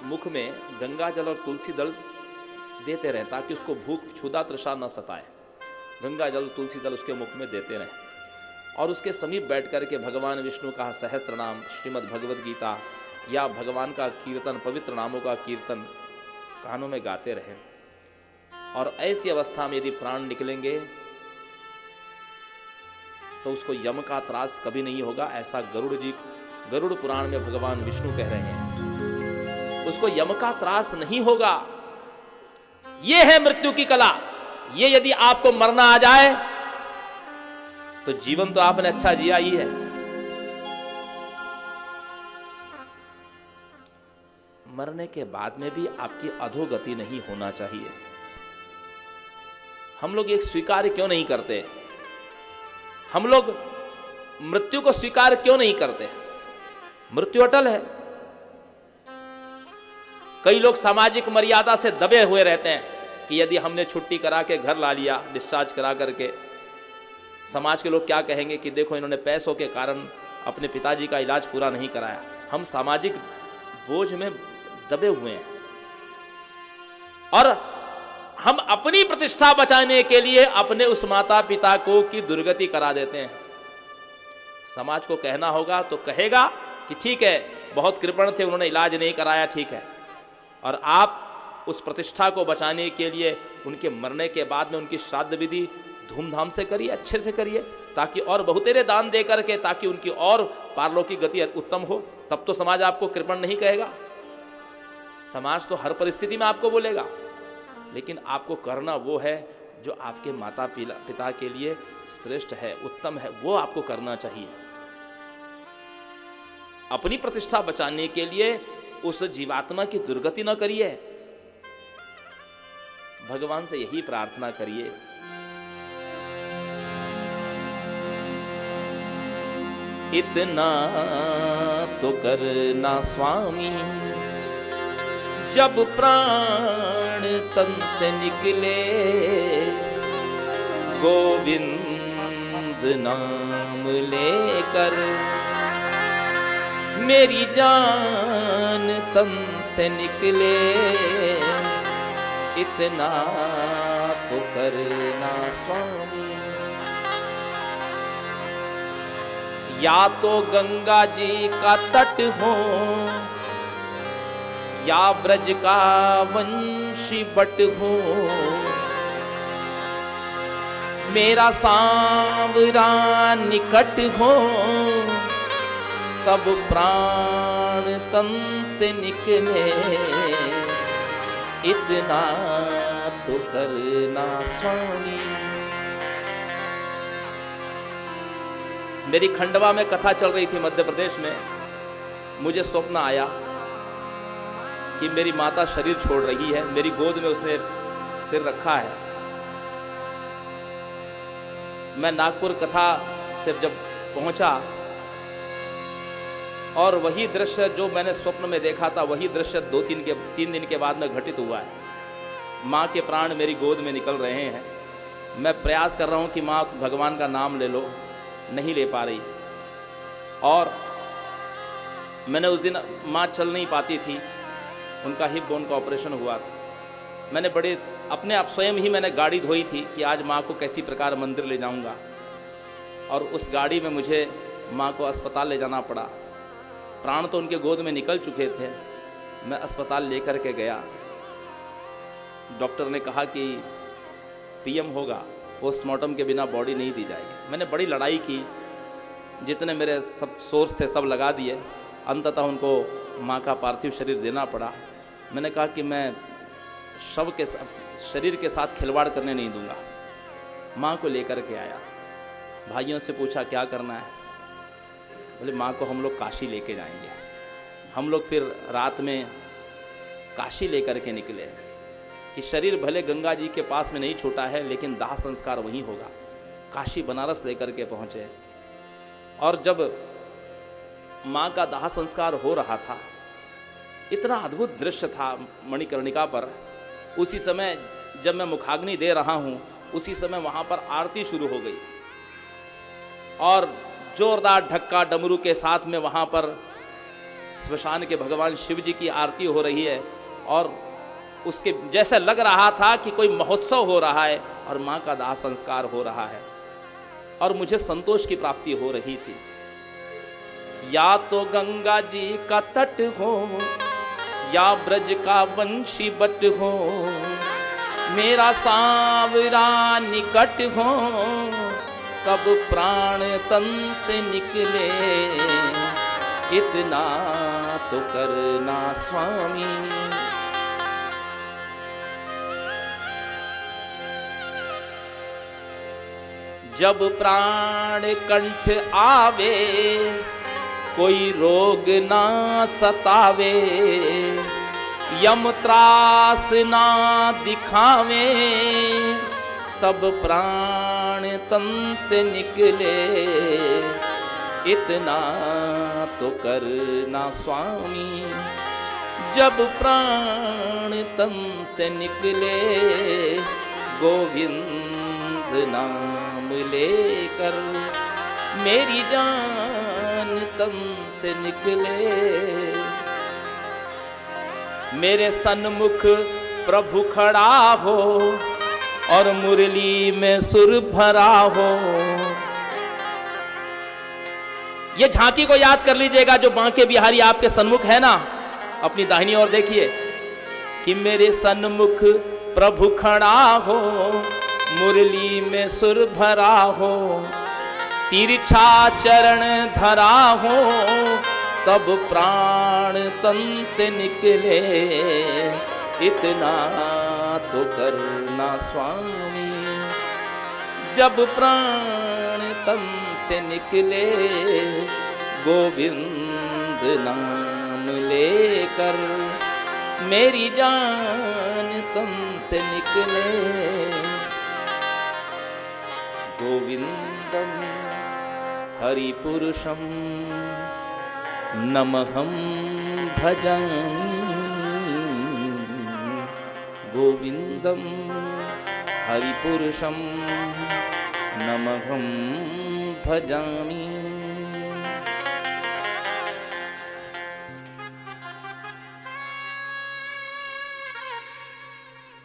मुख में गंगा जल और तुलसी दल देते रहें ताकि उसको भूख क्षुधा तृषा न सताए। गंगा जल तुलसी दल उसके मुख में देते रहें और उसके समीप बैठ कर के भगवान विष्णु का सहस्त्र नाम, श्रीमद् भगवद गीता या भगवान का कीर्तन, पवित्र नामों का कीर्तन कानों में गाते रहें। और ऐसी अवस्था में यदि प्राण निकलेंगे तो उसको यम का त्रास कभी नहीं होगा, ऐसा गरुड़ पुराण में भगवान विष्णु कह रहे हैं। उसको यम का त्रास नहीं होगा। यह है मृत्यु की कला। ये यदि आपको मरना आ जाए तो जीवन तो आपने अच्छा जिया ही है। मरने के बाद में भी आपकी अधोगति नहीं होना चाहिए। हम लोग एक स्वीकार क्यों नहीं करते? हम लोग मृत्यु को स्वीकार क्यों नहीं करते? मृत्यु अटल है। कई लोग सामाजिक मर्यादा से दबे हुए रहते हैं कि यदि हमने छुट्टी करा के घर ला लिया, डिस्चार्ज करा करके, समाज के लोग क्या कहेंगे कि देखो इन्होंने पैसों के कारण अपने पिताजी का इलाज पूरा नहीं कराया। हम सामाजिक बोझ में दबे हुए हैं और हम अपनी प्रतिष्ठा बचाने के लिए अपने उस माता पिता को की दुर्गति करा देते हैं। समाज को कहना होगा तो कहेगा कि ठीक है, बहुत कृपण थे, उन्होंने इलाज नहीं कराया, ठीक है। और आप उस प्रतिष्ठा को बचाने के लिए उनके मरने के बाद में उनकी श्राद्ध विधि धूमधाम से करिए, अच्छे से करिए, ताकि और बहुतेरे दान दे करके ताकि उनकी और पारलौकिक गति उत्तम हो। तब तो समाज आपको कृपण नहीं कहेगा। समाज तो हर परिस्थिति में आपको बोलेगा, लेकिन आपको करना वो है जो आपके माता पिता के लिए श्रेष्ठ है, उत्तम है, वो आपको करना चाहिए। अपनी प्रतिष्ठा बचाने के लिए उस जीवात्मा की दुर्गति न करिए। भगवान से यही प्रार्थना करिए। इतना तो करना स्वामी, जब प्राण तन से निकले, गोविंद नाम लेकर मेरी जान तन से निकले। इतना तो करना स्वामी। या तो गंगा जी का तट हो या ब्रज का वंशी बट हो, मेरा सांवरा निकट हो, तब प्राण तन से निकले। इतना तो करना स्वामी। मेरी खंडवा में कथा चल रही थी मध्य प्रदेश में। मुझे स्वप्न आया कि मेरी माता शरीर छोड़ रही है, मेरी गोद में उसने सिर रखा है। मैं नागपुर कथा से जब पहुंचा और वही दृश्य जो मैंने स्वप्न में देखा था, वही दृश्य 3 दिन के बाद में घटित हुआ है। माँ के प्राण मेरी गोद में निकल रहे हैं। मैं प्रयास कर रहा हूँ कि माँ भगवान का नाम ले लो, नहीं ले पा रही। और मैंने उस दिन, माँ चल नहीं पाती थी, उनका हिप बोन का ऑपरेशन हुआ था। मैंने बड़े अपने आप स्वयं ही मैंने गाड़ी धोई थी कि आज माँ को कैसी प्रकार मंदिर ले जाऊंगा। और उस गाड़ी में मुझे माँ को अस्पताल ले जाना पड़ा। प्राण तो उनके गोद में निकल चुके थे। मैं अस्पताल लेकर के गया। डॉक्टर ने कहा कि पीएम होगा, पोस्टमार्टम के बिना बॉडी नहीं दी जाएगी। मैंने बड़ी लड़ाई की, जितने मेरे सब सोर्स थे सब लगा दिए। अंततः उनको माँ का पार्थिव शरीर देना पड़ा। मैंने कहा कि मैं शव के शरीर के साथ खिलवाड़ करने नहीं दूंगा। माँ को लेकर के आया। भाइयों से पूछा क्या करना है? बोले माँ को हम लोग काशी लेके जाएंगे। हम लोग फिर रात में काशी लेकर के निकले कि शरीर भले गंगा जी के पास में नहीं छूटा है, लेकिन दाह संस्कार वहीं होगा। काशी बनारस लेकर के पहुँचे और जब माँ का दाह संस्कार हो रहा था, इतना अद्भुत दृश्य था मणिकर्णिका पर। उसी समय जब मैं मुखाग्नि दे रहा हूँ, उसी समय वहाँ पर आरती शुरू हो गई और जोरदार ढक्का डमरू के साथ में वहाँ पर स्मशान के भगवान शिव जी की आरती हो रही है और उसके जैसे लग रहा था कि कोई महोत्सव हो रहा है और माँ का दाह संस्कार हो रहा है और मुझे संतोष की प्राप्ति हो रही थी। या तो गंगा जी का तट हो या ब्रज का वंशी बट हो, मेरा सांवरा निकट हो, तब प्राण तन से निकले, इतना तो करना स्वामी। जब प्राण कंठ आवे, कोई रोग ना सतावे, यम त्रास ना दिखावे, तब प्राण तन से निकले, इतना तो करना स्वामी। जब प्राण तन से निकले, गोविंद नाम लेकर, मेरी जान तन से निकले। मेरे सन्मुख प्रभु खड़ा हो और मुरली में सुर भरा हो। ये झांकी को याद कर लीजिएगा जो बांके बिहारी आपके सन्मुख है ना, अपनी दाहिनी ओर देखिए कि मेरे सन्मुख प्रभु खड़ा हो, मुरली में सुर भरा हो, तिरछा चरण धरा हो, तब प्राण तन से निकले, इतना तो करना स्वामी। जब प्राण तन से निकले, गोविंद नाम लेकर, मेरी जान तन से निकले। गोविंदम हरिपुरुषम नमहं भजामि, गोविंदम हरिपुरुषम नमहं भजामि।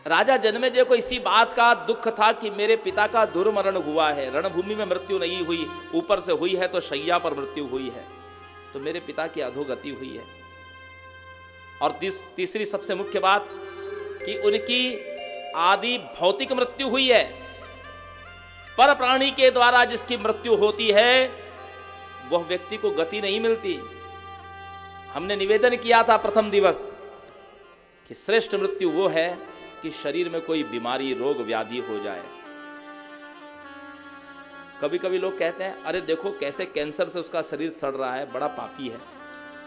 राजा जन्मेजय को इसी बात का दुख था कि मेरे पिता का दुर्मरण हुआ है, रणभूमि में मृत्यु नहीं हुई, ऊपर से हुई है तो शैया पर मृत्यु हुई है, तो मेरे पिता की अधोगति हुई है। और तीसरी सबसे मुख्य बात कि उनकी आदि भौतिक मृत्यु हुई है, पर प्राणी के द्वारा जिसकी मृत्यु होती है वह व्यक्ति को गति नहीं मिलती। हमने निवेदन किया था प्रथम दिवस कि श्रेष्ठ मृत्यु वो है कि शरीर में कोई बीमारी, रोग, व्याधि हो जाए। कभी कभी लोग कहते हैं अरे देखो कैसे कैंसर से उसका शरीर सड़ रहा है, बड़ा पापी है।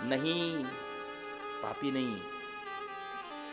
नहीं, पापी नहीं,